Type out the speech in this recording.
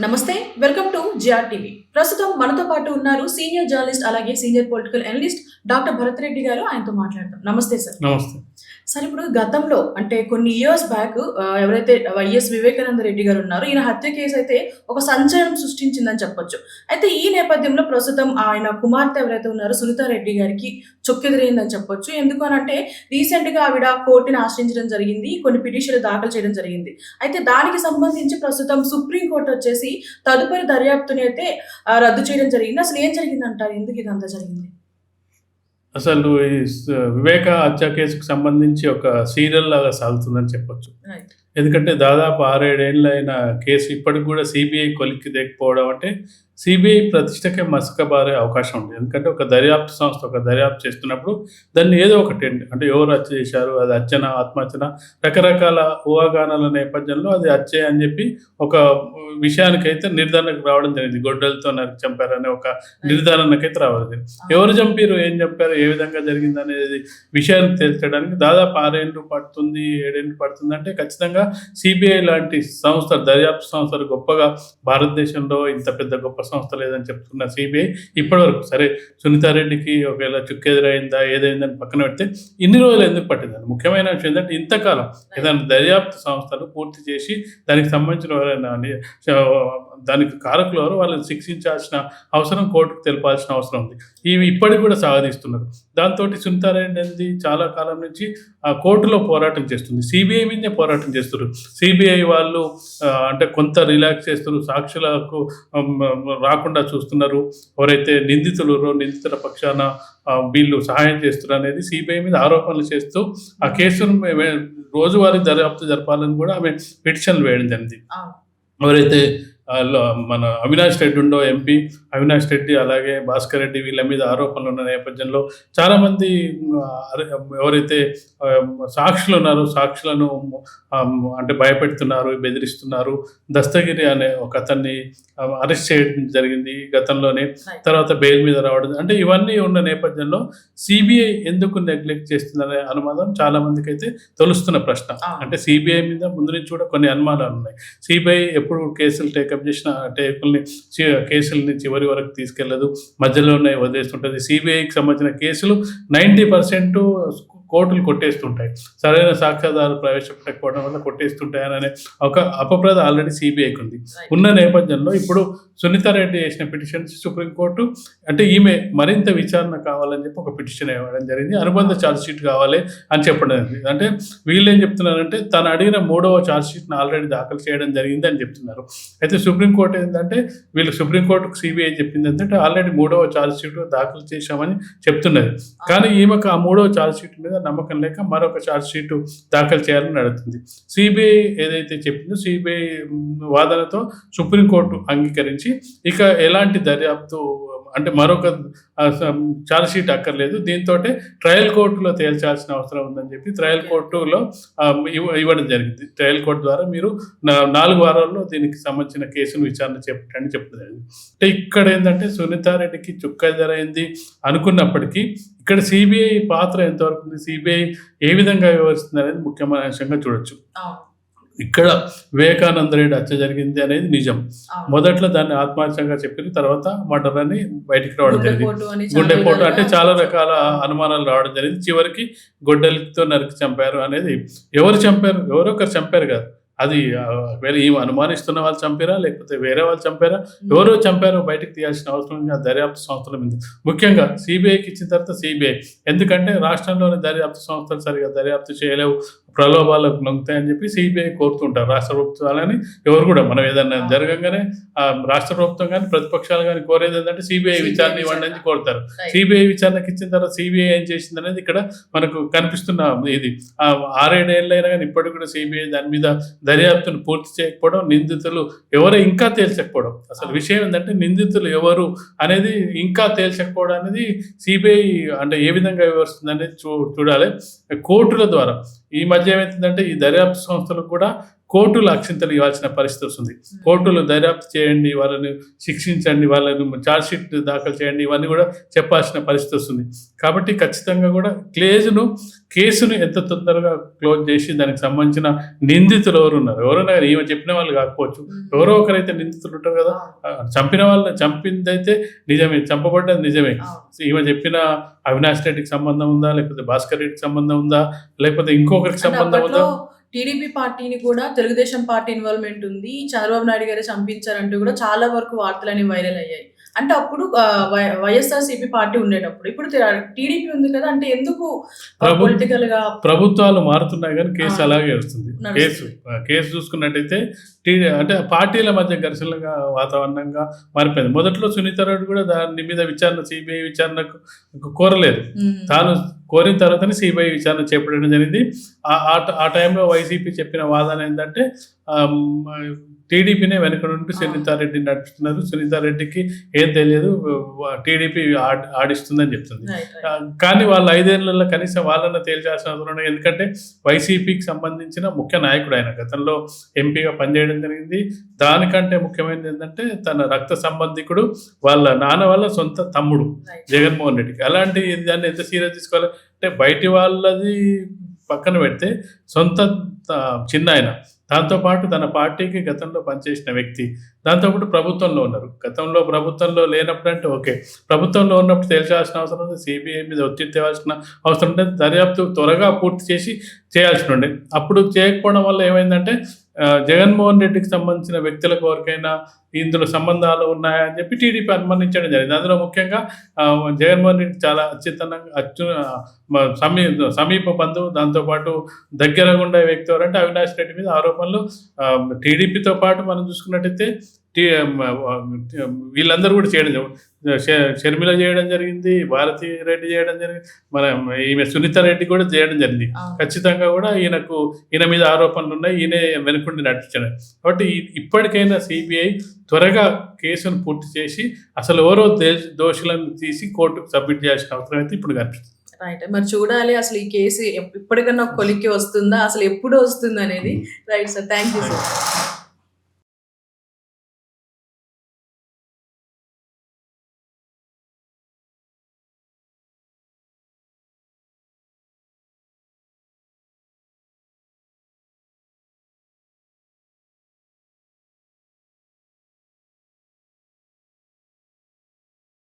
నమస్తే. Welcome to GR TV. ప్రస్తుతం మనతో పాటు ఉన్నారు సీనియర్ జర్నలిస్ట్ అలాగే senior political analyst doctor Bharat Reddy garu. ఆయనతో మాట్లాడదాం. నమస్తే సార్. నమస్తే. సార్, ఇప్పుడు గతంలో అంటే కొన్ని ఇయర్స్ బ్యాక్ ఎవరైతే వైఎస్ వివేకానంద రెడ్డి గారు ఉన్నారో ఈయన హత్య కేసు అయితే ఒక సంచలనం సృష్టించిందని చెప్పొచ్చు. అయితే ఈ నేపథ్యంలో ప్రస్తుతం ఆయన కుమార్తె ఎవరైతే ఉన్నారో సునీతా రెడ్డి గారికి చొక్కెదురైందని చెప్పొచ్చు. ఎందుకు అనంటే రీసెంట్‌గా ఆవిడ కోర్టుని ఆశ్రయించడం జరిగింది. కొన్ని పిటిషన్‌లు దాఖలు చేయడం జరిగింది. అయితే దానికి సంబంధించి ప్రస్తుతం సుప్రీం కోర్ట్ వచ్చేసి తదుపరి దర్యాప్తుని అయితే రద్దు చేయడం జరిగింది. అసలు ఏం జరిగిందంటారు? ఎందుకు ఇదంతా జరిగింది? అసలు ఈ వివేక హత్య కేసుకు సంబంధించి ఒక సీరియల్ లాగా సాగుతుందని చెప్పొచ్చు. రైట్. ఎందుకంటే దాదాపు 6, 7 ఏళ్ళైన కేసు ఇప్పటికి కూడా సీబీఐ కొలిక్కి తెకపోవడం అంటే సీబీఐ ప్రతిష్టకే మసకబారే అవకాశం ఉంది. ఎందుకంటే ఒక దర్యాప్తు సంస్థ ఒక దర్యాప్తు చేస్తున్నప్పుడు దాన్ని ఏదో ఒకటి అంటే ఎవరు హత్య చేశారు, అది హత్యనా ఆత్మహత్యనా, రకరకాల ఊహాగానాల నేపథ్యంలో అది హత్య అని చెప్పి ఒక విషయానికైతే నిర్ధారణకు రావడం జరిగింది. గొడ్డలతో నరికి చంపారనే ఒక నిర్ధారణకైతే రావాలి. ఎవరు చంపారు, ఏం చంపారు, ఏ విధంగా జరిగింది అనేది విషయాన్ని తేల్చడానికి దాదాపు 6 ఏళ్ళు పడుతుంది, 7 ఏళ్ళు పడుతుంది. అంటే ఖచ్చితంగా సిబిఐ లాంటి సంస్థ, దర్యాప్తు సంస్థలు గొప్పగా భారతదేశంలో ఇంత పెద్ద గొప్ప సంస్థ లేదని చెప్తున్న సిబిఐ ఇప్పటివరకు సరే సునీతారెడ్డికి ఒకవేళ చుక్కెదురైందా ఏదైందని పక్కన పెడితే ఇన్ని రోజులు ఎందుకు పట్టిందని ముఖ్యమైన విషయం ఏంటంటే ఇంతకాలం ఏదైనా దర్యాప్తు సంస్థలు పూర్తి చేసి దానికి సంబంధించిన ఎవరైనా దానికి కారకులు ఎవరు వాళ్ళని శిక్షించాల్సిన అవసరం కోర్టుకు తెలపాల్సిన అవసరం ఉంది. ఇవి ఇప్పటికి కూడా సాగదీస్తున్నారు. దాంతో సునీతారెడ్డి అనేది చాలా కాలం నుంచి కోర్టులో పోరాటం చేస్తుంది. సిబిఐ మీదే పోరాటం చేస్తున్నారు. సిబిఐ వాళ్ళు అంటే కొంత రిలాక్స్ చేస్తున్నారు, సాక్షులకు రాకుండా చూస్తున్నారు. ఎవరైతే నిందితుల పక్షాన వీళ్ళు సహాయం చేస్తున్నారు అనేది సిబిఐ మీద ఆరోపణలు చేస్తూ ఆ కేసును రోజువారీ దర్యాప్తు జరపాలని కూడా ఆమె పిటిషన్లు వేయడం జరిగింది. ఎవరైతే మన అవినాష్ రెడ్డి ఉండో ఎంపీ అవినాష్ రెడ్డి అలాగే భాస్కర్ రెడ్డి వీళ్ళ మీద ఆరోపణలు ఉన్న నేపథ్యంలో చాలామంది ఎవరైతే సాక్షులు ఉన్నారో సాక్షులను అంటే భయపెడుతున్నారు, బెదిరిస్తున్నారు. దస్తగిరి అనే ఒక అతన్ని అరెస్ట్ చేయడం జరిగింది గతంలోనే, తర్వాత బెయిల్ మీద రావడం. అంటే ఇవన్నీ ఉన్న నేపథ్యంలో సిబిఐ ఎందుకు నెగ్లెక్ట్ చేస్తుందనే అనుమానం చాలా మందికి అయితే తొలుస్తున్న ప్రశ్న. అంటే సిబిఐ మీద ముందు నుంచి కూడా కొన్ని అనుమానాలు ఉన్నాయి. సిబిఐ ఎప్పుడు కేసులు టేకప్ చేసిన కేసుల్ని చివరి వరకు తీసుకెళ్లదు, మధ్యలోనే వదిలేస్తుంటుంది. సిబిఐకి సంబంధించిన కేసులు 90% కోర్టులు కొట్టేస్తుంటాయి. సరైన సాక్ష్యాధారాలు ప్రవేశపెట్టకపోవడం వల్ల కొట్టేస్తుంటాయనే ఒక అపప్రద ఆల్రెడీ సిబిఐకి ఉంది. ఉన్న నేపథ్యంలో ఇప్పుడు సునీతారెడ్డి చేసిన పిటిషన్స్ సుప్రీంకోర్టు అంటే ఈమె మరింత విచారణ కావాలని చెప్పి ఒక పిటిషన్ ఇవ్వడం జరిగింది. అనుబంధ ఛార్జ్షీట్ కావాలి అని చెప్పడం జరిగింది. అంటే వీళ్ళు ఏం చెప్తున్నారంటే తను అడిగిన 3వ ఛార్జ్షీట్ను ఆల్రెడీ దాఖలు చేయడం జరిగింది అని చెప్తున్నారు. అయితే సుప్రీంకోర్టు ఏంటంటే వీళ్ళు సుప్రీంకోర్టుకు సిబిఐ చెప్పింది ఏంటంటే ఆల్రెడీ 3వ ఛార్జ్షీట్ దాఖలు చేశామని చెప్తున్నది. కానీ ఈమెకు ఆ 3వ ఛార్జ్షీట్ మీద నమ్మకం లేక మరొక ఛార్జ్షీట్ దాఖలు చేయాలని అడుగుతుంది. సిబిఐ ఏదైతే చెప్పిందో సిబిఐ వాదనతో సుప్రీంకోర్టు అంగీకరించి ఇక ఎలాంటి దర్యాప్తు అంటే మరొక ఛార్జ్షీట్ అక్కర్లేదు, దీంతో ట్రయల్ కోర్టులో తేల్చాల్సిన అవసరం ఉందని చెప్పి ట్రయల్ కోర్టులో ఇవ్వడం జరిగింది. ట్రయల్ కోర్టు ద్వారా మీరు 4 వారాల్లో దీనికి సంబంధించిన కేసును విచారణ చేపట్టండి చెప్పడం. అంటే ఇక్కడ ఏంటంటే సునీతారెడ్డికి చుక్కెదురైంది అనుకున్నప్పటికీ ఇక్కడ సిబిఐ పాత్ర ఎంతవరకు ఉంది, సిబిఐ ఏ విధంగా వ్యవహరిస్తుంది అనేది ముఖ్యమైన అంశంగా చూడొచ్చు. ఇక్కడ వివేకానంద రెడ్డి హత్య జరిగింది అనేది నిజం. మొదట్లో దాన్ని ఆత్మహత్యగా చెప్పిన తర్వాత మర్డర్ అని బయటికి రావడం జరిగింది. గుండెపోటు అంటే చాలా రకాల అనుమానాలు రావడం జరిగింది. చివరికి గొడ్డలితో నరికి చంపారు అనేది ఎవరు చంపారు, ఎవరొకరు చంపారు కదా, అది వేరే ఏమి అనుమానిస్తున్న వాళ్ళు చంపారా లేకపోతే వేరే వాళ్ళు చంపారా, ఎవరో చంపారో బయటకు తీయాల్సిన అవసరం దర్యాప్తు సంస్థల మీద, ముఖ్యంగా సిబిఐకి ఇచ్చిన తర్వాత సిబిఐ. ఎందుకంటే రాష్ట్రంలోని దర్యాప్తు సంస్థలు సరిగా దర్యాప్తు చేయలేవు, ప్రలోభాలకు లొంగుతాయని చెప్పి సిబిఐ కోరుతుంటారు. రాష్ట్ర ప్రభుత్వాలని ఎవరు కూడా మనం ఏదన్నా జరగంగానే రాష్ట్ర ప్రభుత్వం కానీ ప్రతిపక్షాలు కానీ కోరేది ఏంటంటే సిబిఐ విచారణ ఇవ్వండి అని కోరుతారు. సిబిఐ విచారణకి ఇచ్చిన తర్వాత సిబిఐ ఏం చేసింది అనేది ఇక్కడ మనకు కనిపిస్తున్న ఇది 6, 7 ఏళ్ళైనా కానీ ఇప్పటికి కూడా సిబిఐ దాని మీద దర్యాప్తును పూర్తి చేయకపోవడం, నిందితులు ఎవరో ఇంకా తేల్చకపోవడం. అసలు విషయం ఏంటంటే నిందితులు ఎవరు అనేది ఇంకా తేల్చకపోవడం అనేది సిబిఐ అంటే ఏ విధంగా వ్యవహరిస్తుంది అనేది చూడాలి. కోర్టుల ద్వారా ఈ మధ్య ఏమవుతుందంటే ఈ దర్యాప్తు సంస్థలకు కూడా కోర్టులు అక్షింతలు ఇవ్వాల్సిన పరిస్థితి వస్తుంది. కోర్టులు దర్యాప్తు చేయండి, వాళ్ళని శిక్షించండి, వాళ్ళని ఛార్జ్ షీట్ దాఖలు చేయండి, ఇవన్నీ కూడా చెప్పాల్సిన పరిస్థితి వస్తుంది. కాబట్టి ఖచ్చితంగా కూడా కేసును ఎంత తొందరగా క్లోజ్ చేసి దానికి సంబంధించిన నిందితులు ఎవరున్నా ఈమె చెప్పిన వాళ్ళు కాకపోవచ్చు, ఎవరో ఒకరైతే నిందితులు ఉంటారు కదా. చంపిందైతే నిజమే, చంపబడ్డది నిజమే. ఈమె చెప్పిన అవినాష్ రెడ్డికి సంబంధం ఉందా, లేకపోతే భాస్కర్ రెడ్డికి సంబంధం ఉందా, లేకపోతే ఇంకొకరికి సంబంధం ఉందా? టీడీపీ పార్టీని కూడా తెలుగుదేశం పార్టీ ఇన్వాల్వ్మెంట్ ఉంది, చంద్రబాబు నాయుడు గారే చంపించారంటూ కూడా చాలా వరకు వార్తలని వైరల్ అయ్యాయి. అంటే అప్పుడు వైఎస్ఆర్సీపీ పార్టీ ఉండేటప్పుడు, ఇప్పుడు టీడీపీ ఉంది కదా, అంటే ఎందుకు పొలిటికల్ గా ప్రభుత్వాలు మారుతున్నాయి కానీ కేసు అలాగే వస్తుంది. కేసు చూసుకున్నట్టయితే అంటే పార్టీల మధ్య ఘర్షణలుగా వాతావరణంగా మారిపోయింది. మొదట్లో సునీత రెడ్డి కూడా దాని మీద సిబిఐ విచారణకు కోరలేదు. తాను కోరిన తర్వాతనే సిబిఐ విచారణ చేపట్టడం జరిగింది. ఆ టైంలో వైసీపీ చెప్పిన వాదన ఏంటంటే టీడీపీనే వెనక నుండి సునీతారెడ్డి నడుపుతున్నారు, సునీతారెడ్డికి ఏం తెలియదు, టీడీపీ ఆడిస్తుందని చెప్తుంది. కానీ వాళ్ళు 5 ఏళ్లలో కనీసం వాళ్ళన్న తేల్చాల్సిన అవసరం ఉంది. ఎందుకంటే వైసీపీకి సంబంధించిన ముఖ్య నాయకుడు ఆయన, గతంలో ఎంపీగా పనిచేయడం జరిగింది. దానికంటే ముఖ్యమైనది ఏంటంటే తన రక్త సంబంధికుడు, వాళ్ళ నాన్న వాళ్ళ సొంత తమ్ముడు జగన్మోహన్ రెడ్డికి. అలాంటి దాన్ని ఎంత సీరియస్ తీసుకోవాలి అంటే బయటి వాళ్ళది పక్కన పెడితే సొంత చిన్న ఆయన, దాంతోపాటు తన పార్టీకి గతంలో పనిచేసిన వ్యక్తి, దాంతోపాటు ప్రభుత్వంలో ఉన్నారు. గతంలో ప్రభుత్వంలో లేనప్పుడు అంటే ఓకే, ప్రభుత్వంలో ఉన్నప్పుడు తెలిసాల్సిన అవసరం ఉంది, సిబిఐ మీద ఒత్తిడి తేవాల్సిన అవసరం ఉంటే దర్యాప్తు త్వరగా పూర్తి చేయాల్సి ఉండే. అప్పుడు చేయకపోవడం వల్ల ఏమైందంటే జగన్మోహన్ రెడ్డికి సంబంధించిన వ్యక్తులకు ఎవరికైనా ఇందులో సంబంధాలు ఉన్నాయని చెప్పి టీడీపీ అనుమానించడం జరిగింది. అందులో ముఖ్యంగా జగన్మోహన్ రెడ్డి చాలా సమీప బంధువు, దాంతోపాటు దగ్గరగా ఉండే వ్యక్తి ఎవరంటే అవినాష్ రెడ్డి మీద ఆరోపణలు టీడీపీతో పాటు మనం చూసుకున్నట్టయితే వీళ్ళందరూ కూడా చేయడం, షర్మిల చేయడం జరిగింది, భారతీ రెడ్డి చేయడం జరిగింది, ఈమె సునీత రెడ్డి కూడా చేయడం జరిగింది. ఖచ్చితంగా కూడా ఈయన మీద ఆరోపణలు ఉన్నాయి, ఈయన వెనుకుండి నడిపించాడు. కాబట్టి ఇప్పటికైనా సిబిఐ త్వరగా కేసును పూర్తి చేసి అసలు ఎవరో దోషులను తీసి కోర్టుకు సబ్మిట్ చేయాల్సిన అవసరం అయితే ఇప్పుడు కనిపిస్తుంది. రైట్, మరి చూడాలి అసలు ఈ కేసు ఇప్పటికన్నా కొలిక్కి వస్తుందా, అసలు ఎప్పుడు వస్తుంది అనేది. Right sir, thank you sir.